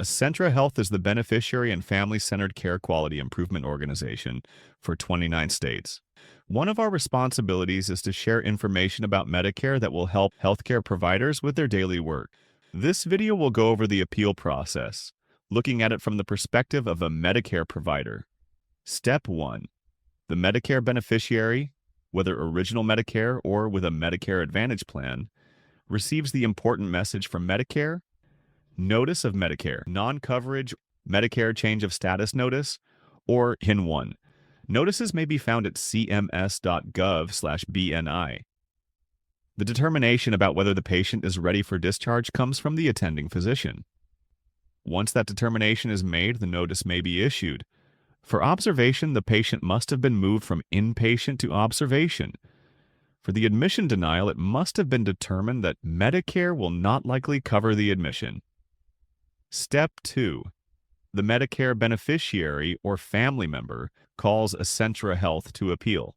Acentra Health is the beneficiary and family-centered care quality improvement organization for 29 states. One of our responsibilities is to share information about Medicare that will help healthcare providers with their daily work. This video will go over the appeal process, looking at it from the perspective of a Medicare provider. Step 1. The Medicare beneficiary, whether original Medicare or with a Medicare Advantage plan, receives the important message from Medicare: Notice of Medicare, Non-Coverage, Medicare Change of Status Notice, or HIN1. Notices may be found at cms.gov/BNI. The determination about whether the patient is ready for discharge comes from the attending physician. Once that determination is made, the notice may be issued. For observation, the patient must have been moved from inpatient to observation. For the admission denial, it must have been determined that Medicare will not likely cover the admission. Step 2. The Medicare beneficiary or family member calls Acentra Health to appeal.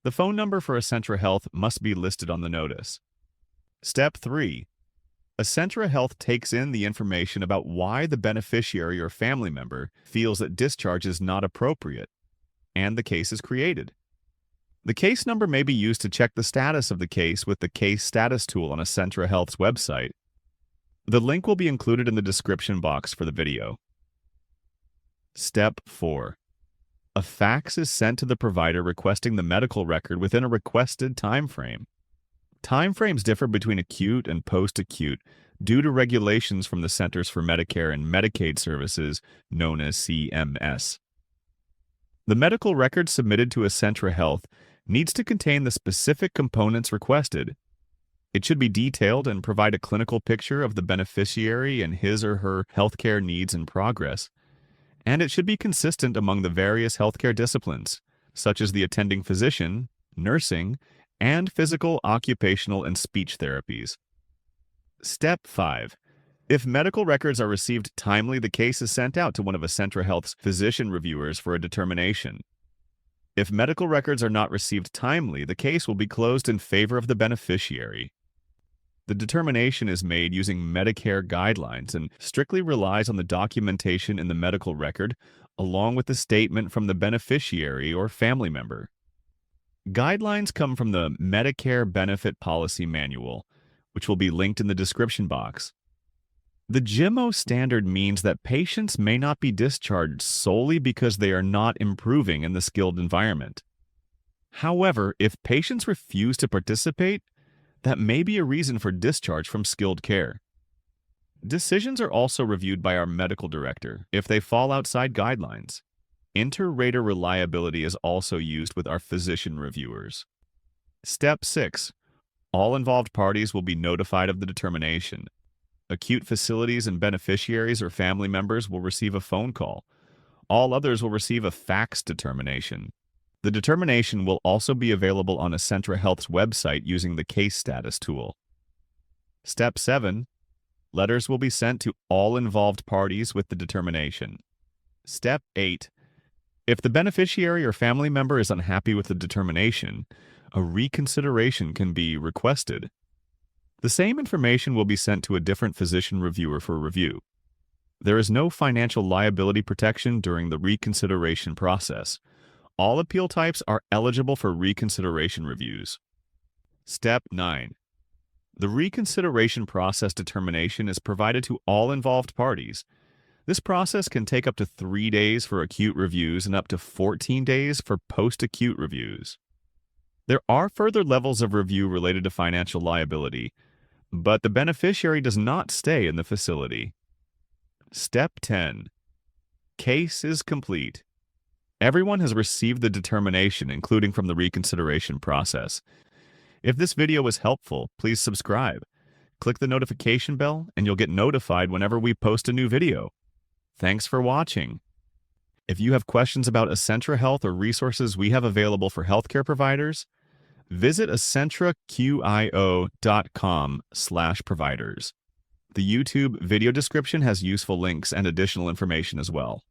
The phone number for Acentra Health must be listed on the notice. Step 3. Acentra Health takes in the information about why the beneficiary or family member feels that discharge is not appropriate, and the case is created. The case number may be used to check the status of the case with the Case Status tool on Acentra Health's website. The link will be included in the description box for the video. Step 4. A fax is sent to the provider requesting the medical record within a requested time frame. Timeframes differ between acute and post-acute due to regulations from the Centers for Medicare and Medicaid Services, known as CMS. The medical record submitted to Acentra Health needs to contain the specific components requested. It should be detailed and provide a clinical picture of the beneficiary and his or her healthcare needs and progress. And it should be consistent among the various healthcare disciplines, such as the attending physician, nursing, and physical, occupational, and speech therapies. Step 5. If medical records are received timely, the case is sent out to one of Acentra Health's physician reviewers for a determination. If medical records are not received timely, the case will be closed in favor of the beneficiary. The determination is made using Medicare guidelines and strictly relies on the documentation in the medical record, along with the statement from the beneficiary or family member. Guidelines come from the Medicare Benefit Policy Manual, which will be linked in the description box. The GIMO standard means that patients may not be discharged solely because they are not improving in the skilled environment. However, if patients refuse to participate, that may be a reason for discharge from skilled care. Decisions are also reviewed by our medical director if they fall outside guidelines. Inter-rater reliability is also used with our physician reviewers. Step 6. All involved parties will be notified of the determination. Acute facilities and beneficiaries or family members will receive a phone call. All others will receive a fax determination. The determination will also be available on Acentra Health's website using the Case Status tool. Step 7. Letters will be sent to all involved parties with the determination. Step 8. If the beneficiary or family member is unhappy with the determination, a reconsideration can be requested. The same information will be sent to a different physician reviewer for review. There is no financial liability protection during the reconsideration process. All appeal types are eligible for reconsideration reviews. Step 9. The reconsideration process determination is provided to all involved parties. This process can take up to 3 days for acute reviews and up to 14 days for post-acute reviews. There are further levels of review related to financial liability, but the beneficiary does not stay in the facility. Step 10. Case is complete. Everyone has received the determination, including from the reconsideration process. If this video was helpful, please subscribe. Click the notification bell, and you'll get notified whenever we post a new video. Thanks for watching. If you have questions about Acentra Health or resources we have available for healthcare providers, visit acentraQIO.com/providers. The YouTube video description has useful links and additional information as well.